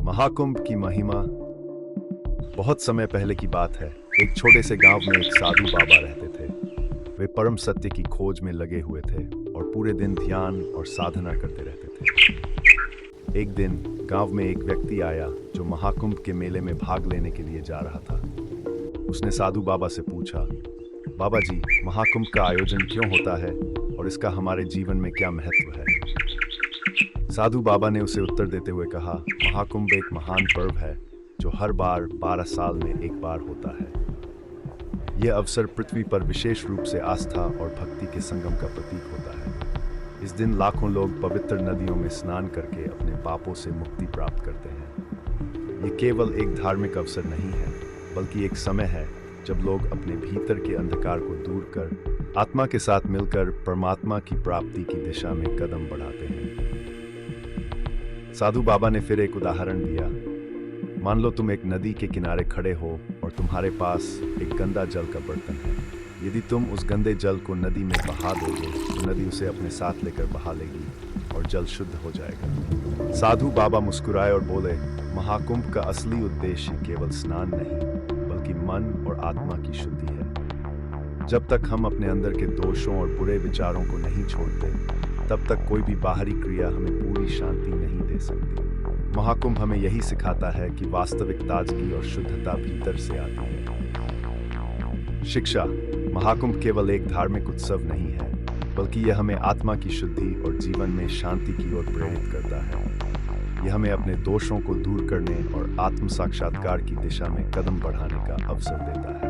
महाकुंभ की महिमा। बहुत समय पहले की बात है। एक छोटे से गांव में एक साधु बाबा रहते थे। वे परम सत्य की खोज में लगे हुए थे और पूरे दिन ध्यान और साधना करते रहते थे। एक दिन गांव में एक व्यक्ति आया जो महाकुंभ के मेले में भाग लेने के लिए जा रहा था। उसने साधु बाबा से पूछा, बाबा जी, महाकुंभ का आयोजन क्यों होता है और इसका हमारे जीवन में क्या महत्व है? साधु बाबा ने उसे उत्तर देते हुए कहा, महाकुंभ एक महान पर्व है जो हर बार 12 साल में एक बार होता है। यह अवसर पृथ्वी पर विशेष रूप से आस्था और भक्ति के संगम का प्रतीक होता है। इस दिन लाखों लोग पवित्र नदियों में स्नान करके अपने पापों से मुक्ति प्राप्त करते हैं। ये केवल एक धार्मिक अवसर नहीं है, बल्कि एक समय है जब लोग अपने भीतर के अंधकार को दूर कर आत्मा के साथ मिलकर परमात्मा की प्राप्ति की दिशा में कदम बढ़ाते हैं। साधु बाबा ने फिर एक उदाहरण दिया। मान लो तुम एक नदी के किनारे खड़े हो और तुम्हारे पास एक गंदा जल का बर्तन है। यदि तुम उस गंदे जल को नदी में बहा दोगे तो नदी उसे अपने साथ लेकर बहा लेगी और जल शुद्ध हो जाएगा। साधु बाबा मुस्कुराए और बोले, महाकुंभ का असली उद्देश्य केवल स्नान नहीं, बल्कि मन और आत्मा की शुद्धि है। जब तक हम अपने अंदर के दोषों और बुरे विचारों को नहीं छोड़ते, तब तक कोई भी बाहरी क्रिया हमें पूरी शांति नहीं दे सकती। महाकुंभ हमें यही सिखाता है कि वास्तविक ताजगी और शुद्धता भीतर से आती है। शिक्षा। महाकुंभ केवल एक धार्मिक उत्सव नहीं है, बल्कि यह हमें आत्मा की शुद्धि और जीवन में शांति की ओर प्रेरित करता है। यह हमें अपने दोषों को दूर करने और आत्म साक्षात्कार की दिशा में कदम बढ़ाने का अवसर देता है।